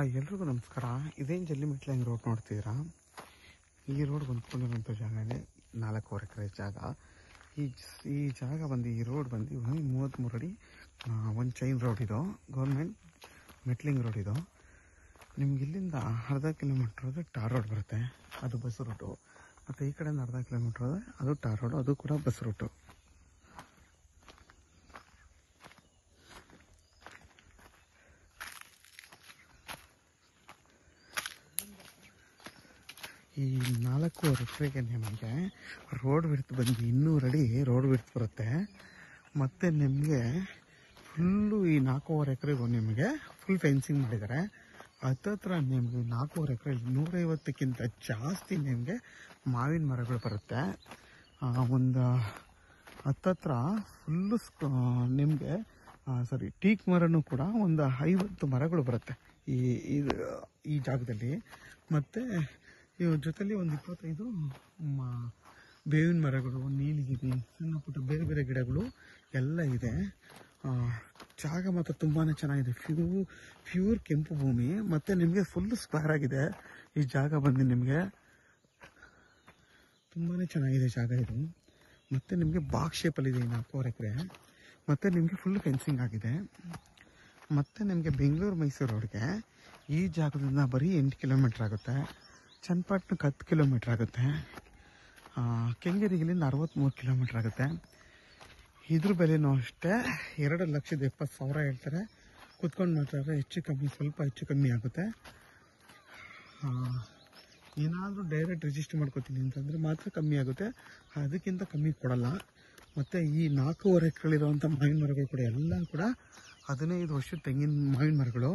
ಎಲ್ರಿಗೂ ನಮಸ್ಕಾರ. ಇದೇನು ಜಲ್ಲಿಮೆಟ್ಲಂಗೆ ರೋಡ್ ನೋಡ್ತಿದ್ದೀರಾ? ಈ ರೋಡ್ ಹೊಂದ್ಕೊಂಡಿರೋಂಥ ಜಾಗನೇ 4 ಎಕರೆ ಜಾಗ. ಈ ಜಾಗ ಬಂದು ಈ ರೋಡ್ ಬಂದು 33 ಅಡಿ ಒಂದು ಚೈನ್ ರೋಡ್ ಇದು, ಗೌರ್ಮೆಂಟ್ ಮೆಟ್ಲಿಂಗ್ ರೋಡ್ ಇದು. ನಿಮ್ಗೆ ಇಲ್ಲಿಂದ ಅರ್ಧ ಕಿಲೋಮೀಟ್ರ್ ಹೋದರೆ ಟಾರ್ ರೋಡ್ ಬರುತ್ತೆ, ಅದು ಬಸ್ ರೂಟು. ಮತ್ತು ಈ ಕಡೆಯಿಂದ ಅರ್ಧ ಕಿಲೋಮೀಟ್ರ್ ಹೋದರೆ ಅದು ಟಾರ್ ರೋಡು, ಅದು ಕೂಡ ಬಸ್ ರೂಟು. ಈ 4 ಎಕರೆಗೆ ನಿಮಗೆ ರೋಡ್ ವಿಡ್ತ್ ಬಂದು 200 ಅಡಿ ರೋಡ್ ವಿಡ್ತ್ ಬರುತ್ತೆ. ಮತ್ತು ನಿಮಗೆ ಫುಲ್ಲು ಈ 4.5 ಎಕರೆಗೂ ನಿಮಗೆ ಫುಲ್ ಫೆನ್ಸಿಂಗ್ ಮಾಡಿದ್ದಾರೆ. ಹತ್ತತ್ರ ನಿಮಗೆ 4.5 ಎಕರೆ 150ಕ್ಕಿಂತ ಜಾಸ್ತಿ ನಿಮಗೆ ಮಾವಿನ ಮರಗಳು ಬರುತ್ತೆ. ಒಂದು ಹತ್ತತ್ರ ಫುಲ್ಲು ನಿಮಗೆ ಟೀಕ್ ಮರನೂ ಕೂಡ ಒಂದು 50 ಮರಗಳು ಬರುತ್ತೆ ಈ ಜಾಗದಲ್ಲಿ. ಮತ್ತು ಇವ್ರ ಜೊತೆಲಿ ಒಂದು 25 ಬೇವಿನ ಮರಗಳು, ನೀಲಗಿರಿ, ಸಣ್ಣ ಪುಟ್ಟ ಬೇರೆ ಬೇರೆ ಗಿಡಗಳು ಎಲ್ಲ ಇದೆ. ಜಾಗ ಮಾತ್ರ ತುಂಬಾ ಚೆನ್ನಾಗಿದೆ. ಪ್ಯೂರ್ ಕೆಂಪು ಭೂಮಿ. ಮತ್ತು ನಿಮಗೆ ಫುಲ್ ಸ್ಕ್ವೇರ್ ಆಗಿದೆ ಈ ಜಾಗ ಬಂದು. ನಿಮಗೆ ತುಂಬಾ ಚೆನ್ನಾಗಿದೆ ಜಾಗ ಇದು. ಮತ್ತು ನಿಮಗೆ ಬಾಕ್ಸ್ ಶೇಪಲ್ಲಿದೆ ಈ 4 ಎಕರೆ. ಮತ್ತು ನಿಮಗೆ ಫುಲ್ ಫೆನ್ಸಿಂಗ್ ಆಗಿದೆ. ಮತ್ತು ನಿಮಗೆ ಬೆಂಗಳೂರು ಮೈಸೂರು ರೋಡ್ಗೆ ಈ ಜಾಗದಿಂದ ಬರೀ 8 ಕಿಲೋಮೀಟ್ರ್ ಆಗುತ್ತೆ. ಚನ್ನಪಟ್ಟಣಕ್ಕೆ 10 ಕಿಲೋಮೀಟ್ರ್ ಆಗುತ್ತೆ. ಕೆಂಗೇರಿಗಿಲ್ಲಿಂದ 63 ಕಿಲೋಮೀಟ್ರ್ ಆಗುತ್ತೆ. ಇದ್ರ ಬೆಲೆನೂ ಅಷ್ಟೇ 2,70,000 ಹೇಳ್ತಾರೆ. ಕುತ್ಕೊಂಡು ಮಾತಾಡಿದ್ರೆ ಸ್ವಲ್ಪ ಹೆಚ್ಚು ಕಮ್ಮಿ ಆಗುತ್ತೆ. ಏನಾದರೂ ಡೈರೆಕ್ಟ್ ರಿಜಿಸ್ಟರ್ ಮಾಡ್ಕೋತೀನಿ ಅಂತಂದರೆ ಮಾತ್ರ ಕಮ್ಮಿ ಆಗುತ್ತೆ, ಅದಕ್ಕಿಂತ ಕಮ್ಮಿ ಕೊಡಲ್ಲ. ಮತ್ತು ಈ 4.5 ಎಕರೆಗಳಿರುವಂಥ ಮಾವಿನ ಮರಗಳು ಕೂಡ ಎಲ್ಲ ಕೂಡ 15 ವರ್ಷದ ತೆಂಗಿನ ಮಾವಿನ ಮರಗಳು.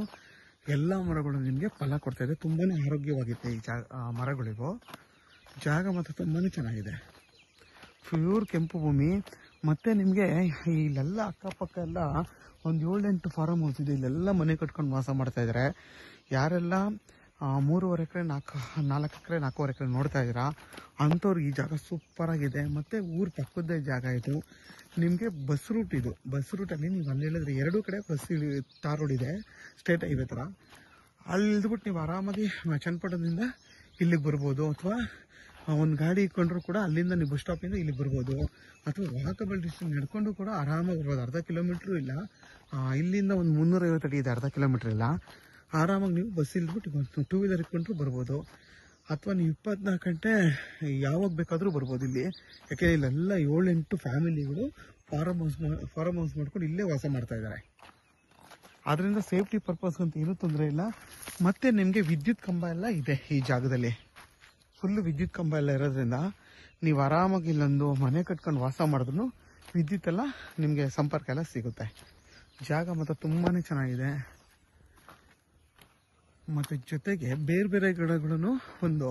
ಎಲ್ಲ ಮರಗಳು ನಿಮಗೆ ಫಲ ಕೊಡ್ತಾಯಿದೆ. ತುಂಬಾ ಆರೋಗ್ಯವಾಗಿದೆ ಈ ಮರಗಳಿಗೂ. ಜಾಗ ಮಾತ್ರ ತುಂಬಾ ಚೆನ್ನಾಗಿದೆ. ಪ್ಯೂರ್ ಕೆಂಪು ಭೂಮಿ. ಮತ್ತು ನಿಮಗೆ ಇಲ್ಲೆಲ್ಲ ಅಕ್ಕಪಕ್ಕ ಎಲ್ಲ ಒಂದು 7-8 ಫಾರಮ್ ಹೌಸ್ ಇದೆ. ಇಲ್ಲೆಲ್ಲ ಮನೆ ಕಟ್ಕೊಂಡು ವಾಸ ಮಾಡ್ತಾಯಿದ್ದಾರೆ. ಯಾರೆಲ್ಲ 3.5 ಎಕರೆ 4 ಎಕರೆ 4.5 ಎಕರೆ ನೋಡ್ತಾ ಇದ್ದೀರಾ ಅಂಥವ್ರಿಗೆ ಈ ಜಾಗ ಸೂಪರಾಗಿದೆ. ಮತ್ತು ಊರು ಪಕ್ಕದ್ದೇ ಜಾಗ ಇದು. ನಿಮಗೆ ಬಸ್ ರೂಟ್ ಇದು. ಬಸ್ ರೂಟಲ್ಲಿ ನೀವು ಅಲ್ಲಿ ಹೇಳಿದ್ರೆ 2 ಕಡೆ ಬಸ್ ಟಾರ್ ರೋಡ್ ಇದೆ, ಸ್ಟೇಟ್ ಹೈವೇ ಥರ. ಅಲ್ಲಿ ಇಳಿದ್ಬಿಟ್ಟು ನೀವು ಆರಾಮಾಗಿ ಚನ್ನಪಟ್ಟಣದಿಂದ ಇಲ್ಲಿಗೆ ಬರ್ಬೋದು. ಅಥವಾ ಒಂದು ಗಾಡಿ ಇಟ್ಕೊಂಡ್ರು ಕೂಡ ಅಲ್ಲಿಂದ ನೀವು ಬಸ್ ಸ್ಟಾಪಿಂದ ಇಲ್ಲಿಗೆ ಬರ್ಬೋದು. ಅಥವಾ ವಾಕಬಲ್ ಡಿಸ್ಟೆನ್ಸ್ ನಡ್ಕೊಂಡು ಕೂಡ ಆರಾಮಾಗಿ ಬರ್ಬೋದು. ಅರ್ಧ ಕಿಲೋಮೀಟ್ರು ಇಲ್ಲ, ಇಲ್ಲಿಂದ ಒಂದು 350 ಅಡಿ ಇದೆ, ಅರ್ಧ ಕಿಲೋಮೀಟ್ರ್ ಇಲ್ಲ. ಆರಾಮಾಗಿ ನೀವು ಬಸ್ ಇಳಿದ್ಬಿಟ್ಟು 2 ವೀಲರ್ ಇಟ್ಕೊಂಡ್ರು ಬರ್ಬೋದು. ಅಥವಾ ನೀವು 24 ಗಂಟೆ ಯಾವಾಗ ಬೇಕಾದರೂ ಬರ್ಬೋದು ಇಲ್ಲಿ. ಯಾಕೆಂದರೆ ಇಲ್ಲೆಲ್ಲ 7-8 ಫ್ಯಾಮಿಲಿಗಳು ಫಾರಮ್ ಹೌಸ್ ಮಾಡ್ಕೊಂಡು ಇಲ್ಲೇ ವಾಸ ಮಾಡ್ತಾ ಇದ್ದಾರೆ. ಆದ್ದರಿಂದ ಸೇಫ್ಟಿ ಪರ್ಪಸ್ ಅಂತ ಏನೂ ತೊಂದರೆ ಇಲ್ಲ. ಮತ್ತು ನಿಮಗೆ ವಿದ್ಯುತ್ ಕಂಬ ಎಲ್ಲ ಇದೆ ಈ ಜಾಗದಲ್ಲಿ. ಫುಲ್ಲು ವಿದ್ಯುತ್ ಕಂಬ ಎಲ್ಲ ಇರೋದ್ರಿಂದ ನೀವು ಆರಾಮಾಗಿ ಇಲ್ಲೊಂದು ಮನೆ ಕಟ್ಕೊಂಡು ವಾಸ ಮಾಡಿದ್ರು ವಿದ್ಯುತ್ ಎಲ್ಲ ನಿಮಗೆ ಸಂಪರ್ಕ ಎಲ್ಲ ಸಿಗುತ್ತೆ. ಜಾಗ ಮಾತ್ರ ತುಂಬಾ ಚೆನ್ನಾಗಿದೆ. ಮತ್ತು ಜೊತೆಗೆ ಬೇರೆ ಬೇರೆ ಗಿಡಗಳನ್ನು ಒಂದು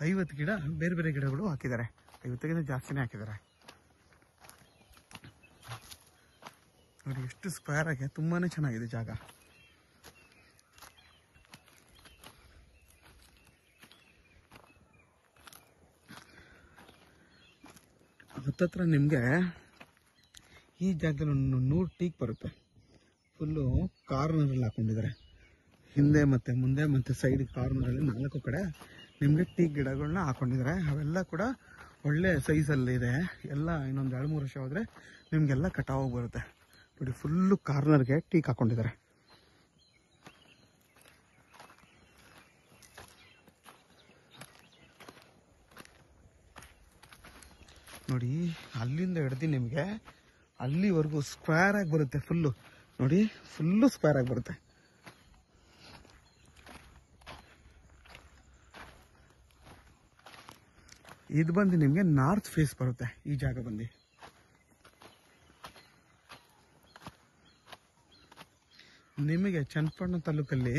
50 ಗಿಡ ಬೇರೆ ಬೇರೆ ಗಿಡಗಳು ಹಾಕಿದ್ದಾರೆ. 50ಗಿಂತ ಜಾಸ್ತಿನೇ ಹಾಕಿದ್ದಾರೆ. ನೋಡಿ ಎಷ್ಟು ಸ್ಕ್ವೇರ್ ಆಗಿ ತುಂಬಾ ಚೆನ್ನಾಗಿದೆ ಜಾಗ. ಹತ್ತತ್ರ ನಿಮಗೆ ಈ ಜಾಗದಲ್ಲಿ ಒಂದು 100 ಟೀಕ್ ಬರುತ್ತೆ. ಫುಲ್ಲು ಕಾರ್ನರಲ್ಲಿ ಹಾಕೊಂಡಿದ್ದಾರೆ. ಹಿಂದೆ ಮತ್ತು ಮುಂದೆ ಮತ್ತು ಸೈಡ್ ಕಾರ್ನರಲ್ಲಿ 4 ಕಡೆ ನಿಮಗೆ ಟೀಕ್ ಗಿಡಗಳನ್ನ ಹಾಕೊಂಡಿದ್ದಾರೆ. ಅವೆಲ್ಲ ಕೂಡ ಒಳ್ಳೆ ಸೈಜಲ್ಲಿದೆ. ಎಲ್ಲ ಇನ್ನೊಂದು 2-3 ವರ್ಷ ಹೋದರೆ ನಿಮಗೆಲ್ಲ ಕಟಾವಾಗಿ ಬರುತ್ತೆ. ನೋಡಿ ಫುಲ್ಲು ಕಾರ್ನರ್ಗೆ ಟೀಕ್ ಹಾಕೊಂಡಿದ್ದಾರೆ. ನೋಡಿ ಅಲ್ಲಿಂದ ಹಿಡ್ದು ನಿಮಗೆ ಅಲ್ಲಿವರೆಗೂ ಸ್ಕ್ವೇರ್ ಆಗಿ ಬರುತ್ತೆ. ಫುಲ್ಲು ನೋಡಿ, ಫುಲ್ಲು ಸ್ಕ್ವೇರ್ ಆಗಿ ಬರುತ್ತೆ. ಇದು ಬಂದು ನಿಮಗೆ ನಾರ್ತ್ ಫೇಸ್ ಬರುತ್ತೆ ಈ ಜಾಗ ಬಂದು. ನಿಮಗೆ ಚನ್ನಪಟ್ಟಣ ತಾಲೂಕಲ್ಲಿ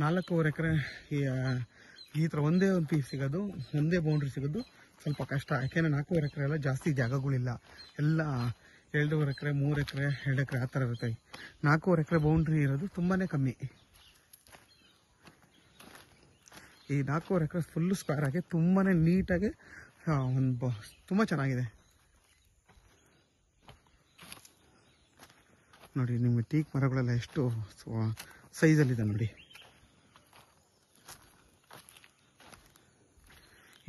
4.5 ಎಕರೆ ಈ ಥರ ಒಂದೇ ಒಂದು ಪೀಸ್ ಸಿಗೋದು, ಒಂದೇ ಬೌಂಡ್ರಿ ಸಿಗೋದು ಸ್ವಲ್ಪ ಕಷ್ಟ. ಯಾಕೆಂದರೆ 4.5 ಎಕರೆ ಎಲ್ಲ ಜಾಸ್ತಿ ಜಾಗಗಳಿಲ್ಲ. ಎಲ್ಲ 2.5 ಎಕರೆ 3 ಎಕರೆ 2 ಎಕರೆ ಆ ಥರ ಇರುತ್ತೆ. 4.5 ಎಕರೆ ಬೌಂಡ್ರಿ ಇರೋದು ತುಂಬಾ ಕಮ್ಮಿ. ಈ 4.5 ಎಕರೆ ಫುಲ್ಲು ಸ್ಕ್ವೇರ್ ಆಗಿ ತುಂಬಾ ನೀಟಾಗಿ ತುಂಬ ಚೆನ್ನಾಗಿದೆ. ನೋಡಿ ನಿಮಗೆ ಟೀಕ್ ಮರಗಳೆಲ್ಲ ಎಷ್ಟು ಸೈಜಲ್ಲಿದೆ ನೋಡಿ.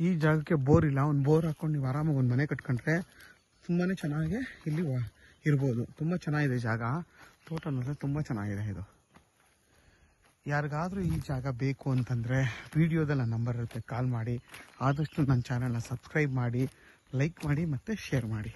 ಈ ಜಾಗಕ್ಕೆ ಬೋರ್ ಇಲ್ಲ, ಒಂದು ಬೋರ್ ಹಾಕೊಂಡು ನೀವು ಆರಾಮಾಗಿ ಒಂದು ಮನೆ ಕಟ್ಕೊಂಡ್ರೆ ತುಂಬಾ ಚೆನ್ನಾಗಿ ಇಲ್ಲಿ ಇರ್ಬೋದು. ತುಂಬ ಚೆನ್ನಾಗಿದೆ ಜಾಗ, ತೋಟ ನೋಡಿದ್ರೆ ತುಂಬ ಚೆನ್ನಾಗಿದೆ ಇದು. ಯಾರಿಗಾದರೂ ಈ ಜಾಗ ಬೇಕು ಅಂತಂದರೆ ವಿಡಿಯೋದಲ್ಲಿ ನಂಬರ್ ಇರುತ್ತೆ, ಕಾಲ್ ಮಾಡಿ. ಆದಷ್ಟು ನನ್ನ ಚಾನಲ್ನ ಸಬ್ಸ್ಕ್ರೈಬ್ ಮಾಡಿ, ಲೈಕ್ ಮಾಡಿ ಮತ್ತು ಶೇರ್ ಮಾಡಿ.